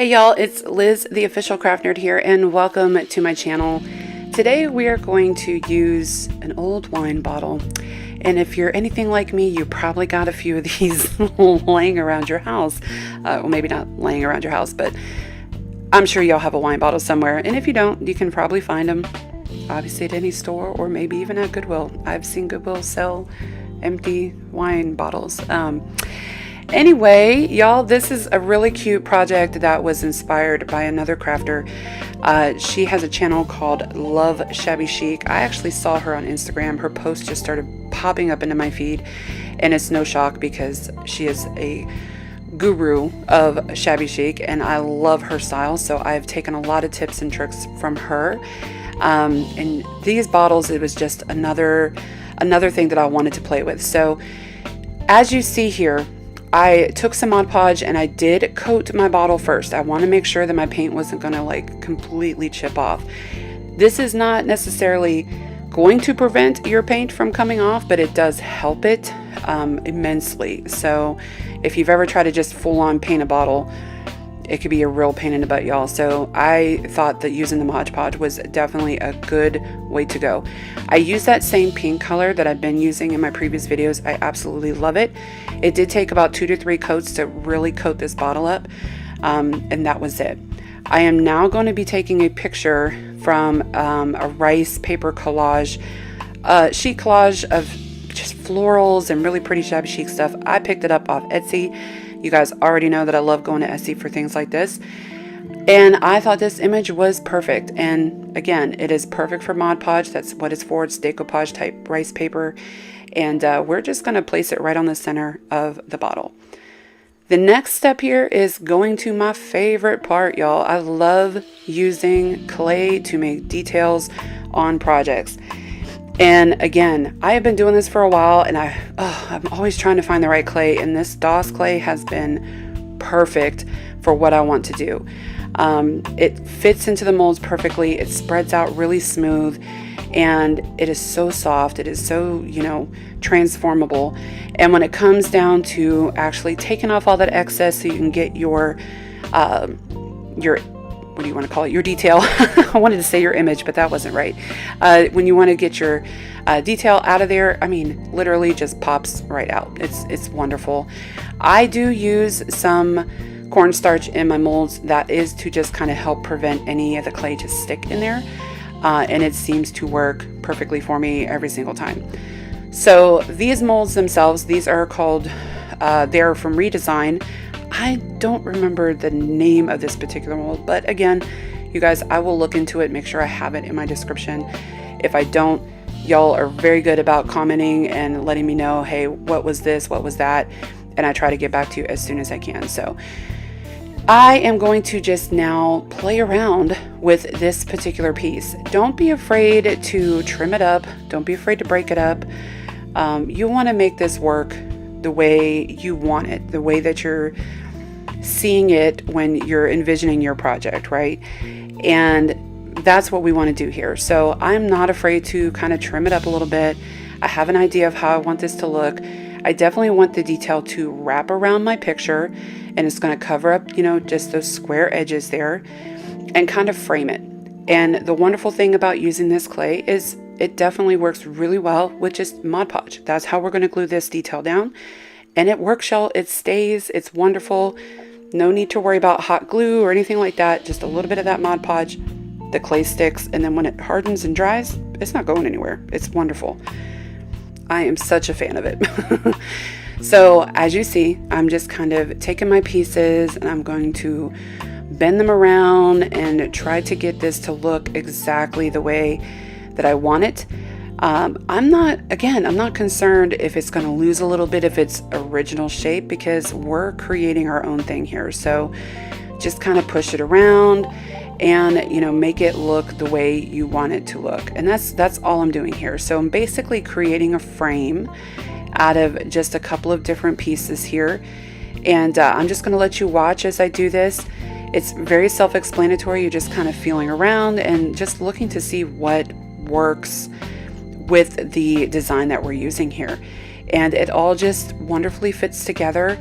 Hey y'all, it's Liz, the official craft nerd here, and welcome to my channel. Today we are going to use an old wine bottle, and if you're anything like me, you probably got a few of these laying around your house. Well, maybe not laying around your house, but I'm sure y'all have a wine bottle somewhere, and if you don't, you can probably find them obviously at any store or maybe even at Goodwill. I've seen Goodwill sell empty wine bottles. Anyway, y'all, this is a really cute project that was inspired by another crafter. She has a channel called Love Shabby Chic. I actually saw her on Instagram. Her post just started popping up into my feed, and it's no shock because she is a guru of shabby chic and I love her style. So I've taken a lot of tips and tricks from her. And these bottles, it was just another thing that I wanted to play with. So as you see here, I took some Mod Podge and I did coat my bottle first. I want to make sure that my paint wasn't going to like completely chip off. This is not necessarily going to prevent your paint from coming off, but it does help it immensely. So if you've ever tried to just full on paint a bottle, it could be a real pain in the butt, y'all. So I thought that using the Mod Podge was definitely a good way to go. I use that same pink color that I've been using in my previous videos. I absolutely love it. It did take about 2 to 3 coats to really coat this bottle up, and that was it. I am now going to be taking a picture from a rice paper collage, sheet collage of just florals and really pretty shabby chic stuff. I picked it up off Etsy. You guys already know that I love going to Etsy for things like this. And I thought this image was perfect. And again, it is perfect for Mod Podge. That's what it's for. It's decoupage type rice paper. And we're just going to place it right on the center of the bottle. The next step here is going to my favorite part, y'all. I love using clay to make details on projects. And again, I have been doing this for a while, and I'm always trying to find the right clay, and this DOS clay has been perfect for what I want to do. It fits into the molds perfectly, it spreads out really smooth, and it is so soft, it is so, transformable. And when it comes down to actually taking off all that excess so you can get your what do you want to call it? Your detail. I wanted to say your image, but that wasn't right. When you want to get your detail out of there, I mean, literally just pops right out. It's wonderful. I do use some cornstarch in my molds. That is to just kind of help prevent any of the clay to stick in there. And it seems to work perfectly for me every single time. So these molds themselves, these are called, they're from Redesign. I don't remember the name of this particular mold, but again, you guys, I will look into it, make sure I have it in my description. If I don't, y'all are very good about commenting and letting me know, hey, what was this, what was that? And I try to get back to you as soon as I can. So I am going to just now play around with this particular piece. Don't be afraid to trim it up. Don't be afraid to break it up. You want to make this work the way you want it, the way that you're seeing it when you're envisioning your project, right? And that's what we want to do here. So I'm not afraid to kind of trim it up a little bit. I have an idea of how I want this to look. I definitely want the detail to wrap around my picture, and it's going to cover up, just those square edges there and kind of frame it. And the wonderful thing about using this clay is it definitely works really well with just Mod Podge. That's how we're going to glue this detail down. And it works, y'all. It stays. It's wonderful. No need to worry about hot glue or anything like that. Just a little bit of that Mod Podge. The clay sticks. And then when it hardens and dries, it's not going anywhere. It's wonderful. I am such a fan of it. So as you see, I'm just kind of taking my pieces and I'm going to bend them around and try to get this to look exactly the way that I want it. I'm not concerned if it's going to lose a little bit of its original shape because we're creating our own thing here. So just kind of push it around and, make it look the way you want it to look. And that's all I'm doing here. So I'm basically creating a frame out of just a couple of different pieces here. And I'm just going to let you watch as I do this. It's very self-explanatory. You're just kind of feeling around and just looking to see what works with the design that we're using here. And it all just wonderfully fits together.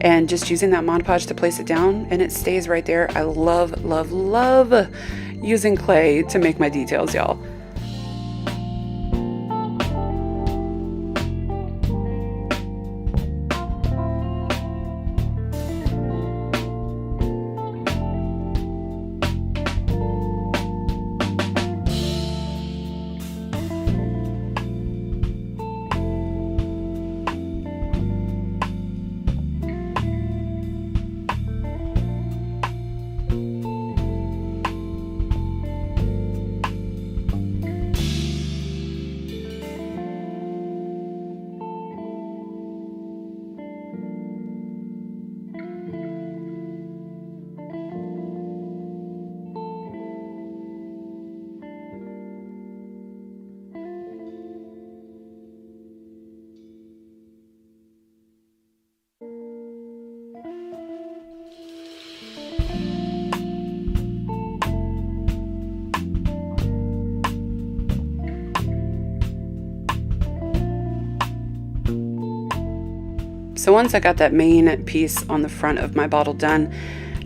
and just using that Mod Podge to place it down, and it stays right there. I love, love, love using clay to make my details, y'all. So once I got that main piece on the front of my bottle done,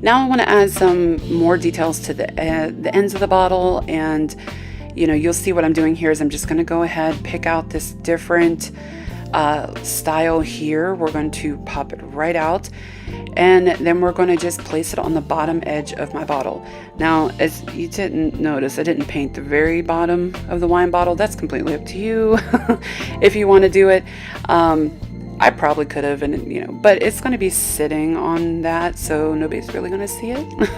now I want to add some more details to the ends of the bottle. And you'll see what I'm doing here is I'm just going to go ahead, pick out this different style here. We're going to pop it right out, and then we're going to just place it on the bottom edge of my bottle. Now, as you didn't notice, I didn't paint the very bottom of the wine bottle. That's completely up to you if you want to do it. I probably could have, but it's going to be sitting on that, so nobody's really going to see it.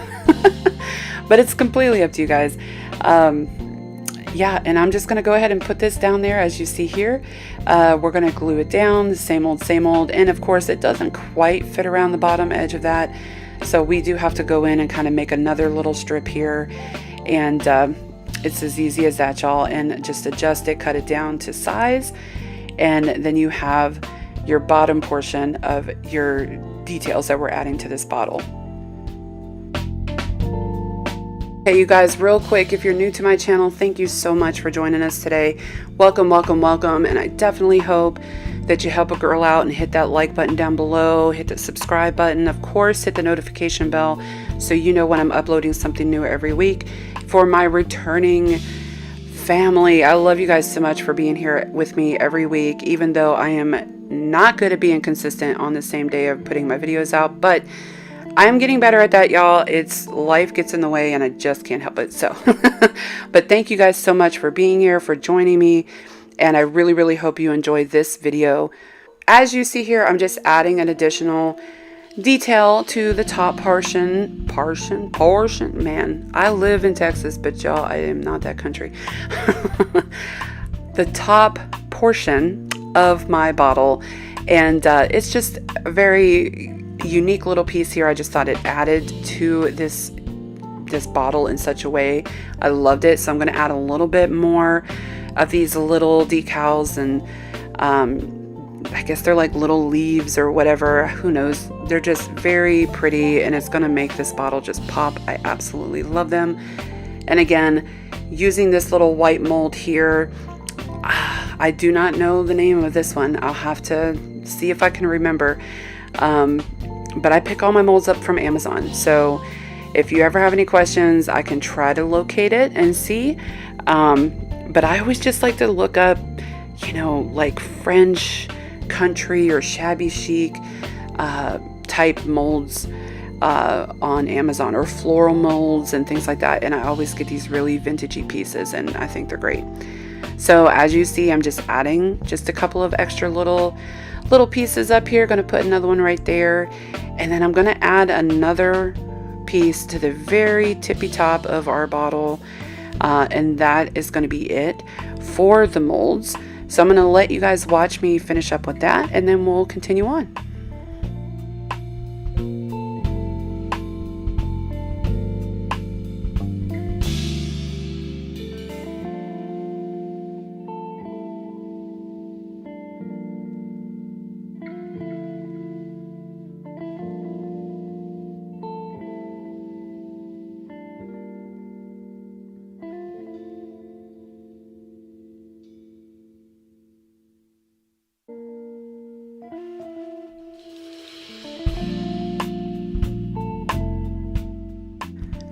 But it's completely up to you guys. Yeah, and I'm just going to go ahead and put this down there as you see here. We're going to glue it down, the same old, and of course it doesn't quite fit around the bottom edge of that. So we do have to go in and kind of make another little strip here. And it's as easy as that, y'all. And just adjust it, cut it down to size. And then you have your bottom portion of your details that we're adding to this bottle. Hey, you guys, real quick, if you're new to my channel, thank you so much for joining us today. Welcome, welcome, welcome. And I definitely hope that you help a girl out and hit that like button down below, hit the subscribe button, of course, hit the notification bell so you know when I'm uploading something new every week. For my returning family, I love you guys so much for being here with me every week, even though I am not good at being consistent on the same day of putting my videos out, but I'm getting better at that, y'all. It's life gets in the way and I just can't help it. So, but thank you guys so much for being here, for joining me. And I really, really hope you enjoyed this video. As you see here, I'm just adding an additional detail to the top portion. Man, I live in Texas, but y'all, I am not that country. The top portion of my bottle, and it's just a very unique little piece here. I just thought it added to this bottle in such a way. I loved it, so I'm going to add a little bit more of these little decals, and I guess they're like little leaves or whatever, who knows. They're just very pretty, and it's going to make this bottle just pop. I absolutely love them. And again, using this little white mold here, I do not know the name of this one. I'll have to see if I can remember. But I pick all my molds up from Amazon. So if you ever have any questions, I can try to locate it and see. But I always just like to look up, like French country or shabby chic type molds on Amazon, or floral molds and things like that. And I always get these really vintagey pieces, and I think they're great. So as you see, I'm just adding just a couple of extra little pieces up here. Going to put another one right there, and then I'm going to add another piece to the very tippy top of our bottle, and that is going to be it for the molds. So I'm going to let you guys watch me finish up with that, and then we'll continue on.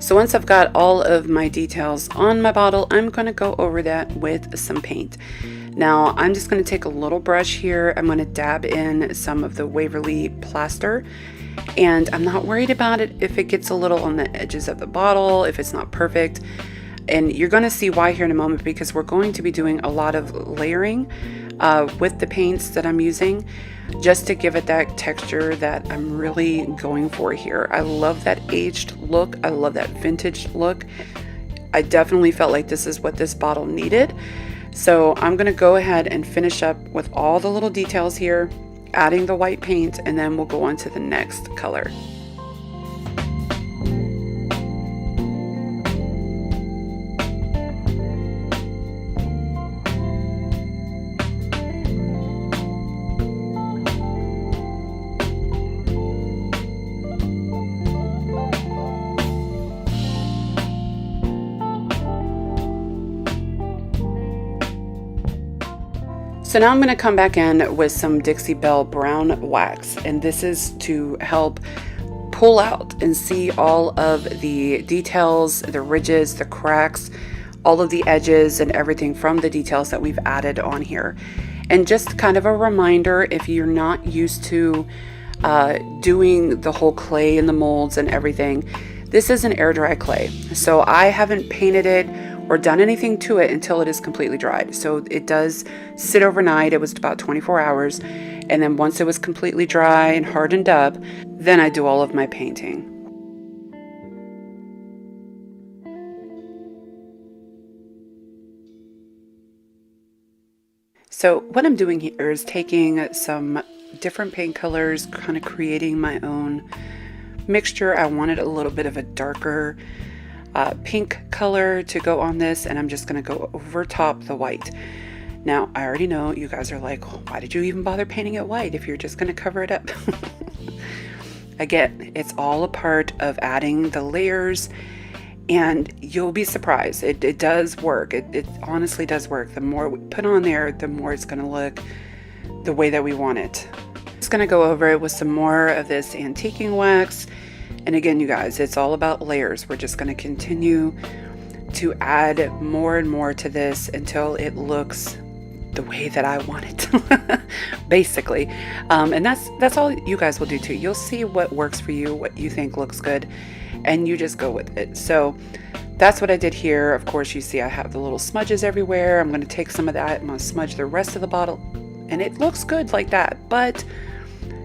So once I've got all of my details on my bottle, I'm going to go over that with some paint. Now I'm just going to take a little brush here. I'm going to dab in some of the Waverly plaster, and I'm not worried about it if it gets a little on the edges of the bottle, if it's not perfect. And you're going to see why here in a moment, because we're going to be doing a lot of layering with the paints that I'm using, just to give it that texture that I'm really going for here. I love that aged look. I love that vintage look. I definitely felt like this is what this bottle needed. So I'm going to go ahead and finish up with all the little details here, adding the white paint, and then we'll go on to the next color. So now I'm going to come back in with some Dixie Belle brown wax, and this is to help pull out and see all of the details, the ridges, the cracks, all of the edges and everything from the details that we've added on here. And just kind of a reminder, if you're not used to doing the whole clay in the molds and everything, this is an air dry clay. So I haven't painted it or done anything to it until it is completely dried. So it does sit overnight. It was about 24 hours. And then once it was completely dry and hardened up, then I do all of my painting. So what I'm doing here is taking some different paint colors, kind of creating my own mixture. I wanted a little bit of a darker pink color to go on this, and I'm just going to go over top the white. Now I already know you guys are like, oh, why did you even bother painting it white if you're just going to cover it up? Again, it's all a part of adding the layers, and you'll be surprised. It does work. It honestly does work. The more we put on there, the more it's going to look the way that we want it. Just going to go over it with some more of this antiquing wax. And again, you guys, it's all about layers. We're just going to continue to add more and more to this until it looks the way that I want it, basically. And that's all you guys will do too. You'll see what works for you, what you think looks good, and you just go with it. So that's what I did here. Of course, you see I have the little smudges everywhere. I'm going to take some of that. I'm going to smudge the rest of the bottle, and it looks good like that, but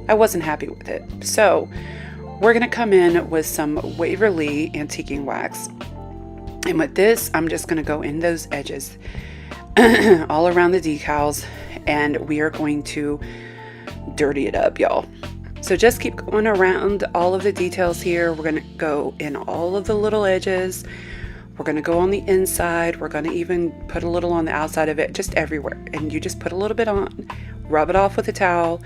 I wasn't happy with it. So we're going to come in with some Waverly antiquing wax. And with this, I'm just going to go in those edges all around the decals, and we are going to dirty it up, y'all. So just keep going around all of the details here. We're going to go in all of the little edges. We're going to go on the inside. We're going to even put a little on the outside of it, just everywhere. And you just put a little bit on, rub it off with a towel,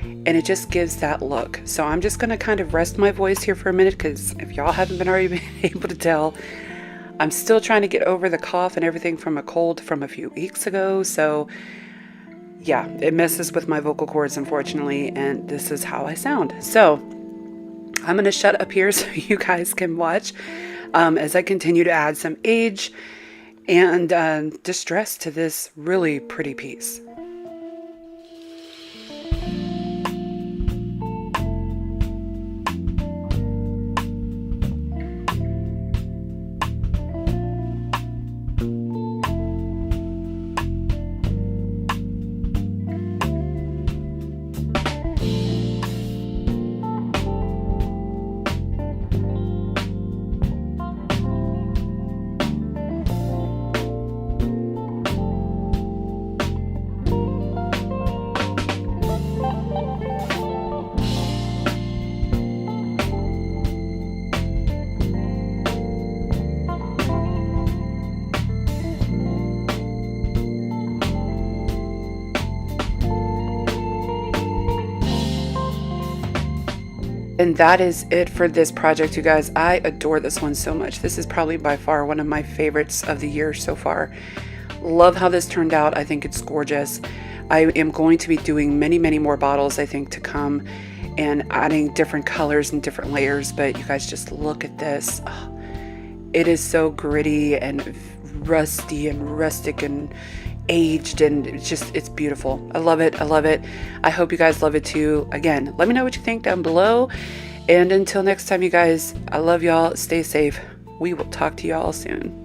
and it just gives that look. So I'm just going to kind of rest my voice here for a minute, because if y'all haven't been already been able to tell, I'm still trying to get over the cough and everything from a cold from a few weeks ago. So yeah, it messes with my vocal cords, unfortunately, and this is how I sound. So I'm going to shut up here so you guys can watch as I continue to add some age and distress to this really pretty piece. And that is it for this project, you guys. I adore this one so much. This is probably by far one of my favorites of the year so far. Love how this turned out. I think it's gorgeous. I am going to be doing many, many more bottles, I think, to come, and adding different colors and different layers. But you guys just look at this. Oh, it is so gritty and rusty and rustic and aged, and it's beautiful. I love it. I love it. I hope you guys love it too. Again, let me know what you think down below. And until next time, you guys, I love y'all. Stay safe. We will talk to y'all soon.